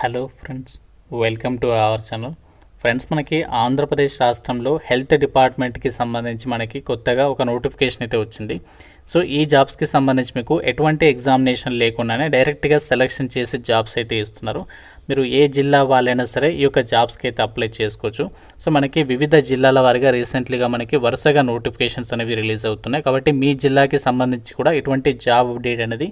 Hello friends, welcome to our channel. Friends, మనకి ఆంధ్రప్రదేశ్ రాష్ట్రంలో health డిపార్ట్మెంట్కి సంబంధించి మనకి కొత్తగా ఒక నోటిఫికేషన్ అయితే వచ్చింది. సో ఈ జాబ్స్కి సంబంధించి మీకు ఎటువంటి ఎగ్జామినేషన్ లేకుండానే డైరెక్ట్గా సెలెక్షన్ చేసి జాబ్స్ అయితే ఇస్తున్నారు. మీరు ఏ జిల్లా వాళ్ళైనా సరే ఈ యొక్క జాబ్స్కి అయితే అప్లై చేసుకోవచ్చు. సో మనకి వివిధ జిల్లాల వారిగా రీసెంట్లీగా మనకి వరుసగా నోటిఫికేషన్స్ అనేవి రిలీజ్ అవుతున్నాయి. కాబట్టి మీ జిల్లాకి సంబంధించి కూడా ఇటువంటి జాబ్ అప్డేట్ అనేది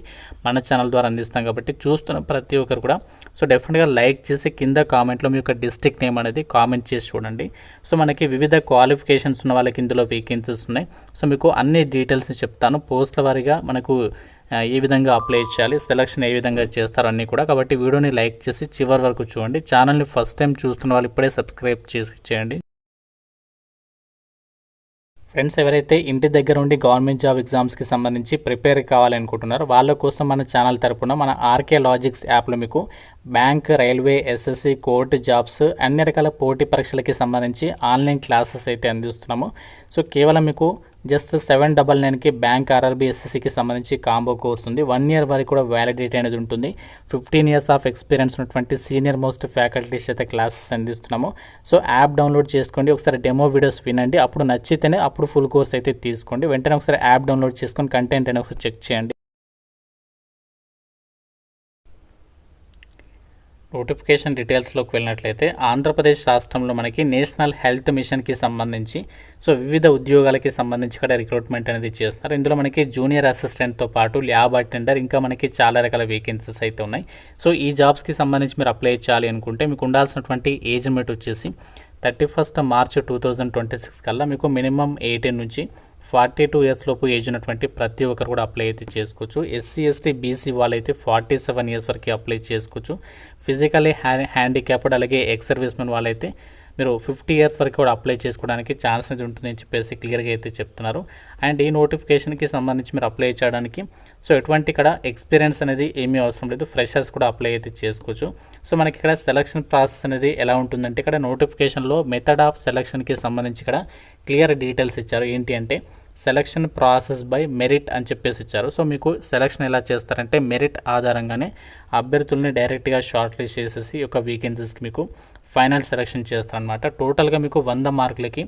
మన ఛానల్ ద్వారా అందిస్తాం. కాబట్టి చూస్తున్న ప్రతి ఒక్కరు కూడా సో డెఫినెట్గా లైక్ చేసి కింద కామెంట్లో మీ యొక్క డిస్ట్రిక్ట్ నేమ్ అనేది కామెంట్ చేసి చూడండి. సో మనకి వివిధ క్వాలిఫికేషన్స్ ఉన్న వాళ్ళకి ఇందులో వేకెన్సీస్ ఉన్నాయి. సో మీకు అన్ని డీటెయిల్స్ చెప్తాను. పోస్టుల వారీగా మనకు ఏ విధంగా అప్లై చేయాలి, సెలక్షన్ ఏ విధంగా చేస్తారు అన్నీ కూడా. కాబట్టి వీడియోని లైక్ చేసి చివరి వరకు చూడండి. ఛానల్ని ఫస్ట్ టైం చూస్తున్న వాళ్ళు ఇప్పుడే సబ్స్క్రైబ్ చేయండి. ఫ్రెండ్స్, ఎవరైతే ఇంటి దగ్గర ఉండి గవర్నమెంట్ జాబ్ ఎగ్జామ్స్కి సంబంధించి ప్రిపేర్ కావాలనుకుంటున్నారో వాళ్ళ కోసం మన ఛానల్ తరపున మన ఆర్కే లాజిక్స్ యాప్లో మీకు bank, railway, SSC, court jobs అన్ని రకాల పోటీ పరీక్షలకి సంబంధించి ఆన్లైన్ క్లాసెస్ అయితే అందిస్తున్నాము. సో కేవలం మీకు జస్ట్ 799కి బ్యాంక్, ఆర్ఆర్బీ, ఎస్ఎస్సికి సంబంధించి కాంబో కోర్స్ ఉంది. 1 ఇయర్ వరకు కూడా వ్యాలిడిటీ అనేది ఉంటుంది. 15 ఇయర్స్ ఆఫ్ ఎక్స్పీరియన్స్ ఉన్నటువంటి సీనియర్ మోస్ట్ ఫ్యాకల్టీస్ అయితే క్లాసెస్ అందిస్తున్నాము. సో యాప్ డౌన్లోడ్ చేసుకోండి, ఒకసారి డెమో వీడియోస్ వినండి, అప్పుడు నచ్చితేనే అప్పుడు ఫుల్ కోర్స్ అయితే తీసుకోండి. వెంటనే ఒకసారి యాప్ డౌన్లోడ్ చేసుకొని కంటెంట్ అనేది ఒకసారి చెక్ చేయండి. నోటిఫికేషన్ డీటెయిల్స్లోకి వెళ్ళినట్లయితే ఆంధ్రప్రదేశ్ రాష్ట్రంలో మనకి నేషనల్ హెల్త్ మిషన్కి సంబంధించి సో వివిధ ఉద్యోగాలకి సంబంధించి కూడా రిక్రూట్మెంట్ అనేది చేస్తున్నారు. ఇందులో మనకి జూనియర్ అసిస్టెంట్తో పాటు ల్యాబ్ అటెండర్, ఇంకా మనకి చాలా రకాల వేకెన్సీస్ అయితే ఉన్నాయి. సో ఈ జాబ్స్కి సంబంధించి మీరు అప్లై చేయాలి అనుకుంటే మీకు ఉండాల్సినటువంటి ఏజ్ లిమిట్ వచ్చేసి 31st March 2026 కల్లా మీకు మినిమం 18 నుంచి 42 ఇయర్స్ లోపు ఏజ్ ఉన్నటువంటి ప్రతి ఒక్కరు కూడా అప్లై అయితే చేసుకోవచ్చు. ఎస్సీ, ఎస్టీ, బీసీ వాళ్ళైతే 47 ఇయర్స్ వరకు అప్లై చేసుకోవచ్చు. ఫిజికల్లీ హ్యాండిక్యాప్డ్ అలాగే ఎక్స్ సర్వీస్ మెన్ వాళ్ళైతే మీరు 50 ఇయర్స్ వరకు కూడా అప్లై చేసుకోవడానికి ఛాన్స్ అనేది ఉంటుందని చెప్పేసి క్లియర్గా అయితే చెప్తున్నారు. అండ్ ఈ నోటిఫికేషన్కి సంబంధించి మీరు అప్లై చేయడానికి సో ఎటువంటి ఇక్కడ ఎక్స్పీరియన్స్ అనేది ఏమీ అవసరం లేదు, ఫ్రెషర్స్ కూడా అప్లై అయితే చేసుకోవచ్చు. సో మనకి ఇక్కడ సెలక్షన్ ప్రాసెస్ అనేది ఎలా ఉంటుందంటే ఇక్కడ నోటిఫికేషన్లో మెథడ్ ఆఫ్ సెలక్షన్కి సంబంధించి ఇక్కడ క్లియర్ డీటెయిల్స్ ఇచ్చారు. ఏంటి అంటే సెలక్షన్ ప్రాసెస్ బై మెరిట్ అని చెప్పేసి ఇచ్చారు. సో మీకు సెలక్షన్ ఎలా చేస్తారంటే మెరిట్ ఆధారంగానే అభ్యర్థుల్ని డైరెక్ట్గా షార్ట్ లిస్ట్ చేసేసి ఒక వేకెన్సీస్కి మీకు ఫైనల్ సెలక్షన్ చేస్తారనమాట. టోటల్గా మీకు 100 మార్కులకి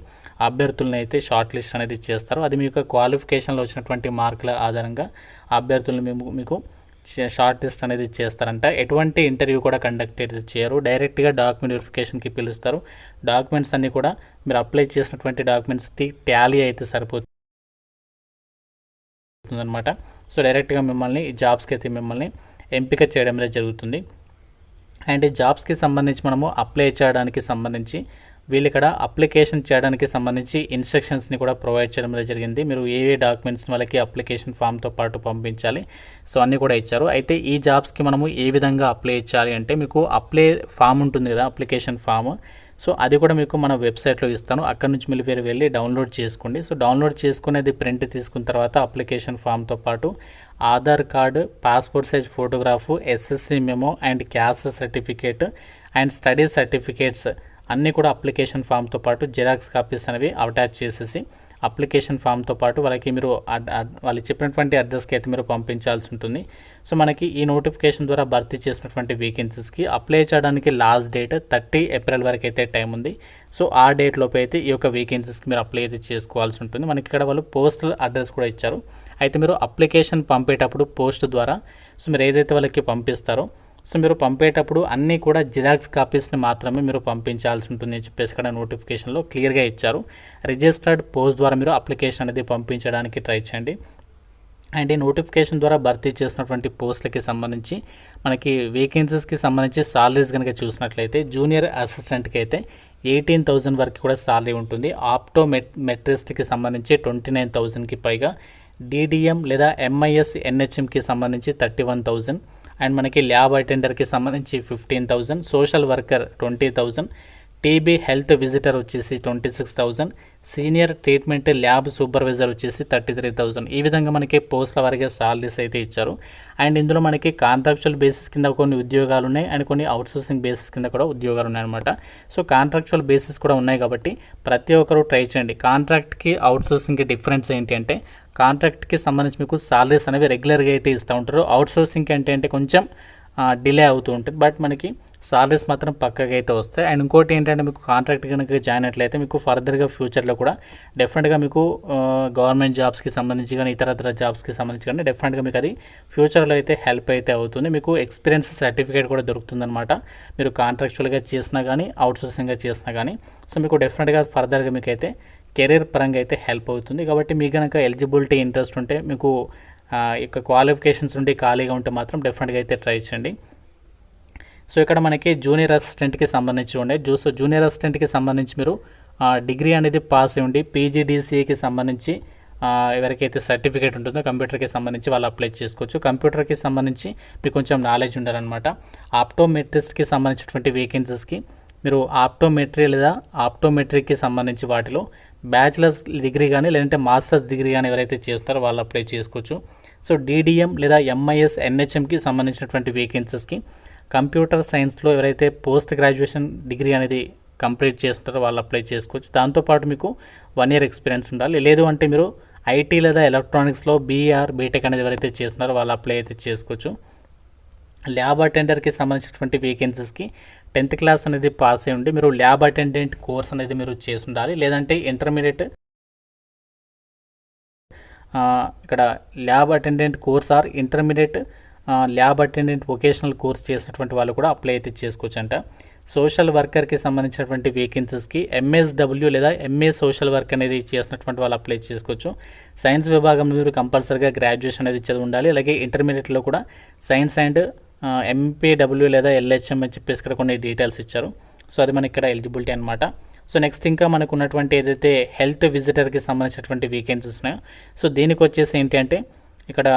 అభ్యర్థులను అయితే షార్ట్ లిస్ట్ అనేది చేస్తారు. అది మీ యొక్క క్వాలిఫికేషన్లో వచ్చినటువంటి మార్కుల ఆధారంగా అభ్యర్థులను మీకు షార్ట్ లిస్ట్ అనేది చేస్తారంట. ఎటువంటి ఇంటర్వ్యూ కూడా కండక్ట్ అయితే చేయరు, డైరెక్ట్గా డాక్యుమెంట్ వెరిఫికేషన్కి పిలుస్తారు. డాక్యుమెంట్స్ అన్నీ కూడా మీరు అప్లై చేసినటువంటి డాక్యుమెంట్స్కి టాలీ అయితే సరిపోతుంది అనమాట. సో డైరెక్ట్గా మిమ్మల్ని జాబ్స్కి అయితే మిమ్మల్ని ఎంపిక చేయడం అనేది జరుగుతుంది. అండ్ జాబ్స్కి సంబంధించి మనము అప్లై చేయడానికి సంబంధించి వీళ్ళు ఇక్కడ అప్లికేషన్ చేయడానికి సంబంధించి ఇన్స్ట్రక్షన్స్ని కూడా ప్రొవైడ్ చేయడం జరిగింది. మీరు ఏ డాక్యుమెంట్స్ వాళ్ళకి అప్లికేషన్ ఫామ్తో పాటు పంపించాలి, సో అన్నీ కూడా ఇచ్చారు. అయితే ఈ జాబ్స్కి మనము ఏ విధంగా అప్లై చేయాలి అంటే మీకు అప్లై ఫామ్ ఉంటుంది కదా, అప్లికేషన్ ఫామ్, సో అది కూడా మీకు మన వెబ్సైట్లో ఇస్తాను. అక్కడ నుంచి మీరు వెళ్ళి డౌన్లోడ్ చేసుకోండి. సో డౌన్లోడ్ చేసుకునేది ప్రింట్ తీసుకున్న తర్వాత అప్లికేషన్ ఫామ్తో పాటు Aadhaar card, passport size photograph, SSC memo and caste certificate and study certificates అన్నీ కూడా అప్లికేషన్ ఫామ్తో పాటు జిరాక్స్ కాపీస్ అనేవి అటాచ్ చేసేసి అప్లికేషన్ ఫామ్తో పాటు వాళ్ళకి మీరు వాళ్ళు చెప్పినటువంటి అడ్రస్కి అయితే మీరు పంపించాల్సి ఉంటుంది. సో మనకి ఈ నోటిఫికేషన్ ద్వారా భర్తీ చేసినటువంటి వేకెన్సీస్కి అప్లై చేయడానికి లాస్ట్ డేట్ 30 ఏప్రిల్ వరకు అయితే టైం ఉంది. సో ఆ డేట్ లోపు అయితే ఈ యొక్క వేకెన్సీస్కి మీరు అప్లై అయితే చేసుకోవాల్సి ఉంటుంది. మనకి ఇక్కడ వాళ్ళు పోస్టల్ అడ్రస్ కూడా ఇచ్చారు. అయితే మీరు అప్లికేషన్ పంపేటప్పుడు పోస్ట్ ద్వారా సో మీరు ఏదైతే వాళ్ళకి పంపిస్తారో సో మీరు పంపేటప్పుడు అన్నీ కూడా జిరాక్స్ కాపీస్ని మాత్రమే మీరు పంపించాల్సి ఉంటుంది అని చెప్పేసి ఇక్కడ నోటిఫికేషన్లో క్లియర్గా ఇచ్చారు. రిజిస్టర్డ్ పోస్ట్ ద్వారా మీరు అప్లికేషన్ అనేది పంపించడానికి ట్రై చేయండి. అండ్ ఈ నోటిఫికేషన్ ద్వారా భర్తీ చేసినటువంటి పోస్టులకి సంబంధించి మనకి వేకెన్సీస్కి సంబంధించి సాలరీస్ కనుక చూసినట్లయితే జూనియర్ అసిస్టెంట్కి అయితే 18,000 వరకు కూడా సాలరీ ఉంటుంది. ఆప్టోమెట్రిస్ట్కి సంబంధించి 29,000కి పైగా, డిడిఎం లేదా ఎంఐఎస్ ఎన్హెచ్ఎంకి సంబంధించి 31,000 అండ్ మనకి ల్యాబ్ అటెండర్కి సంబంధించి 15,000, social worker 20,000, TB health visitor వచ్చేసి 26,000, సీనియర్ ట్రీట్మెంట్ ల్యాబ్ సూపర్వైజర్ వచ్చేసి 33,000. ఈ విధంగా మనకి పోస్టుల వారిగా సాలరీస్ అయితే ఇచ్చారు. అండ్ ఇందులో మనకి కాంట్రాక్చువల్ బేసిస్ కింద కొన్ని ఉద్యోగాలు ఉన్నాయి అండ్ కొన్ని అవుట్సోర్సింగ్ బేసిస్ కింద కూడా ఉద్యోగాలు ఉన్నాయన్నమాట. సో కాంట్రాక్చువల్ బేసిస్ కూడా ఉన్నాయి కాబట్టి ప్రతి ఒక్కరు ట్రై చేయండి. కాంట్రాక్ట్కి అవుట్సోర్సింగ్కి డిఫరెన్స్ ఏంటి అంటే కాంట్రాక్ట్కి సంబంధించి మీకు సాలరీస్ అనేవి రెగ్యులర్గా అయితే ఇస్తూ ఉంటారు. అవుట్సోర్సింగ్కి అంటే కొంచెం డిలే అవుతూ ఉంటుంది. బట్ మనకి సాలరీస్ మాత్రం పక్కగా అయితే వస్తాయి. అండ్ ఇంకోటి ఏంటంటే మీకు కాంట్రాక్ట్ కనుక జాయిన్ అయినట్లయితే మీకు ఫర్దర్గా ఫ్యూచర్లో కూడా డెఫినెట్గా మీకు గవర్నమెంట్ జాబ్స్కి సంబంధించి కానీ ఇతర జాబ్స్కి సంబంధించి కానీ డెఫినెట్గా మీకు అది ఫ్యూచర్లో అయితే హెల్ప్ అయితే అవుతుంది. మీకు ఎక్స్పీరియన్స్ సర్టిఫికేట్ కూడా దొరుకుతుందన్నమాట, మీరు కాంట్రాక్చువల్గా చేసినా కానీ అవుట్సోర్సింగ్గా చేసినా కానీ. సో మీకు డెఫినెట్గా ఫర్దర్గా మీకు అయితే కెరీర్ పరంగా అయితే హెల్ప్ అవుతుంది. కాబట్టి మీకు కనుక ఎలిజిబిలిటీ ఇంట్రెస్ట్ ఉంటే, మీకు ఇక క్వాలిఫికేషన్స్ ఉండి ఖాళీగా ఉంటే మాత్రం డెఫినెట్గా అయితే ట్రై చేయండి. సో ఇక్కడ మనకి జూనియర్ అసిస్టెంట్కి సంబంధించి ఉండే జూనియర్ అసిస్టెంట్కి సంబంధించి మీరు డిగ్రీ అనేది పాస్ అయ్యి ఉండి పీజీడీసీఏకి సంబంధించి ఎవరికైతే సర్టిఫికేట్ ఉంటుందో కంప్యూటర్కి సంబంధించి వాళ్ళు అప్లై చేసుకోవచ్చు. కంప్యూటర్కి సంబంధించి మీకు కొంచెం నాలెడ్జ్ ఉండాలన్నమాట. ఆప్టోమెట్రిస్ట్కి సంబంధించినటువంటి వేకెన్సీస్కి మీరు ఆప్టోమెట్రీ లేదా ఆప్టోమెట్రీకి సంబంధించి వాటిలో బ్యాచిలర్స్ డిగ్రీ కానీ లేదంటే మాస్టర్స్ డిగ్రీ కానీ ఎవరైతే చేస్తారో వాళ్ళు అప్లై చేసుకోవచ్చు. సో డీడీఎం లేదా ఎంఐఎస్ ఎన్హెచ్ఎంకి సంబంధించినటువంటి వేకెన్సీస్కి కంప్యూటర్ సైన్స్లో ఎవరైతే పోస్ట్ గ్రాడ్యుయేషన్ డిగ్రీ అనేది కంప్లీట్ చేస్తారో వాళ్ళు అప్లై చేసుకోవచ్చు. దాంతోపాటు మీకు 1 year ఎక్స్పీరియన్స్ ఉండాలి. లేదు అంటే మీరు ఐటీ లేదా ఎలక్ట్రానిక్స్లో బీటెక్ అనేది ఎవరైతే చేస్తున్నారో వాళ్ళు అప్లై అయితే చేసుకోవచ్చు. ల్యాబ్ అటెండర్కి సంబంధించినటువంటి వేకెన్సీస్కి 10th క్లాస్ అనేది పాస్ అయ్యి ఉండి మీరు ల్యాబ్ అటెండెంట్ కోర్స్ అనేది మీరు చేసి ఉండాలి. లేదంటే ఇంటర్మీడియట్ ఇక్కడ lab attendant course are intermediate lab attendant vocational course చేసినటువంటి వాళ్ళు కూడా అప్లై అయితే చేసుకోవచ్చు అంట. సోషల్ వర్కర్కి సంబంధించినటువంటి వేకెన్సీస్కి ఎంఎస్డబ్ల్యూ లేదా ఎంఏ సోషల్ వర్క్ అనేది చేసినటువంటి వాళ్ళు అప్లై చేసుకోవచ్చు. సైన్స్ విభాగంలో మీరు కంపల్సరీగా గ్రాడ్యుయేషన్ అనేది చదివి ఉండాలి. అలాగే ఇంటర్మీడియట్లో కూడా సైన్స్ అండ్ ఎంపీడబ్ల్యూ లేదా ఎల్హెచ్ఎం అని చెప్పేసి ఇక్కడ కొన్ని డీటెయిల్స్ ఇచ్చారు. సో అది మనకి ఇక్కడ ఎలిజిబిలిటీ అనమాట. సో నెక్స్ట్ ఇంకా మనకు ఉన్నటువంటి ఏదైతే హెల్త్ విజిటర్కి సంబంధించినటువంటి వేకెన్సీస్ ఉన్నాయో సో దీనికి వచ్చేసి ఏంటి అంటే ఇక్కడ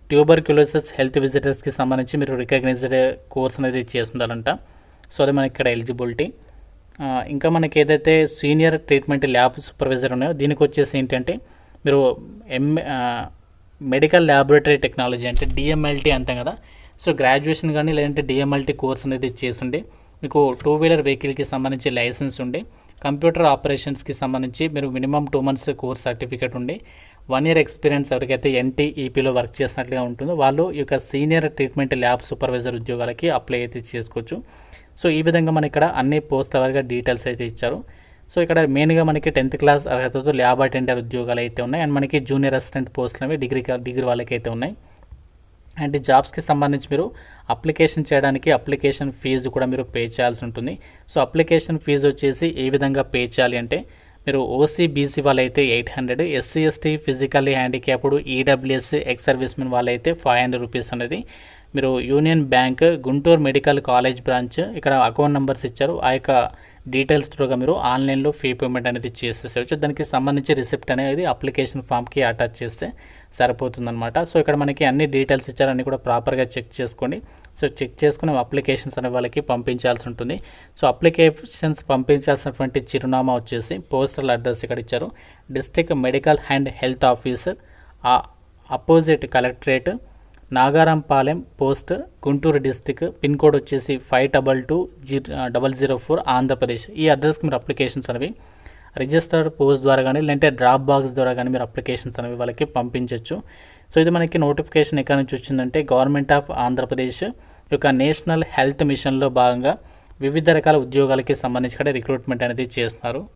ట్యూబర్క్యులోసిస్ హెల్త్ విజిటర్స్కి సంబంధించి మీరు రికగ్నైజ్డ్ కోర్స్ అనేది చేస్తుండాలంట. సో అది మనకి ఇక్కడ ఎలిజిబిలిటీ. ఇంకా మనకి ఏదైతే సీనియర్ ట్రీట్మెంట్ ల్యాబ్ సూపర్వైజర్ ఉన్నాయో దీనికి వచ్చేసి ఏంటంటే మీరు మెడికల్ ల్యాబొరేటరీ టెక్నాలజీ అంటే డిఎంఎల్టీ అంటాం కదా. సో గ్రాడ్యుయేషన్ కానీ లేదంటే డిఎంఎల్టీ కోర్స్ అనేది చేస్తుండే మీకు 2-wheeler వెహికల్కి సంబంధించి లైసెన్స్ ఉండి కంప్యూటర్ ఆపరేషన్స్కి సంబంధించి మీరు మినిమం 2 months కోర్స్ సర్టిఫికేట్ ఉండి 1 year ఎక్స్పీరియన్స్ ఎవరికైతే ఎన్టీఈపీలో వర్క్ చేసినట్లుగా ఉంటుందో వాళ్ళు ఈ యొక్క సీనియర్ ట్రీట్మెంట్ ల్యాబ్ సూపర్వైజర్ ఉద్యోగాలకి అప్లై అయితే చేసుకోవచ్చు. సో ఈ విధంగా మన ఇక్కడ అన్ని పోస్ట్ వారిగా డీటెయిల్స్ అయితే ఇచ్చారు. సో ఇక్కడ మెయిన్గా మనకి 10th క్లాస్ అర్హతతో ల్యాబ్ అటెండర్ ఉద్యోగాలు అయితే ఉన్నాయి. అండ్ మనకి జూనియర్ అసిస్టెంట్ పోస్టులు అనేవి డిగ్రీ వాళ్ళకి అయితే ఉన్నాయి. అండ్ జాబ్స్కి సంబంధించి మీరు అప్లికేషన్ చేయడానికి అప్లికేషన్ ఫీజు కూడా మీరు పే చేయాల్సి ఉంటుంది. సో అప్లికేషన్ ఫీజు వచ్చేసి ఏ విధంగా పే చేయాలి అంటే మీరు ఓసీ బీసీ వాళ్ళైతే 800, SC ST physically handicapped EWS ex servicemen వాళ్ళైతే 500 రూపీస్ అనేది మీరు union bank Guntur medical college branch ఇక్కడ అకౌంట్ నెంబర్స్ ఇచ్చారు. ఆ యొక్క డీటెయిల్స్ త్రూగా మీరు ఆన్లైన్లో ఫీ పేమెంట్ అనేది చేసేసేవచ్చు. దానికి సంబంధించి రిసిప్ట్ అనేది అప్లికేషన్ ఫామ్కి అటాచ్ చేస్తే సరిపోతుందన్నమాట. సో ఇక్కడ మనకి అన్ని డీటెయిల్స్ ఇచ్చారు, అన్నీ కూడా ప్రాపర్గా చెక్ చేసుకోండి. సో చెక్ చేసుకుని అప్లికేషన్స్ అనే వాళ్ళకి పంపించాల్సి ఉంటుంది. సో అప్లికేషన్స్ పంపించాల్సినటువంటి చిరునామా వచ్చేసి పోస్టల్ అడ్రస్ ఇక్కడ ఇచ్చారు. District medical and health officer opposite collectorate Nagarampalem post Guntur district, pin code వచ్చేసి 522004 ఆంధ్రప్రదేశ్. ఈ అడ్రస్కి మీరు అప్లికేషన్స్ అనేవి రిజిస్టర్డ్ పోస్ట్ ద్వారా కానీ లేదంటే డ్రాప్ బాక్స్ ద్వారా కానీ మీరు అప్లికేషన్స్ అనేవి వాళ్ళకి పంపించవచ్చు. సో ఇది మనకి నోటిఫికేషన్ ఎక్కడి నుంచి వచ్చిందంటే గవర్నమెంట్ ఆఫ్ ఆంధ్రప్రదేశ్ యొక్క నేషనల్ హెల్త్ మిషన్లో భాగంగా వివిధ రకాల ఉద్యోగాలకి సంబంధించి రిక్రూట్మెంట్ అనేది చేస్తున్నారు.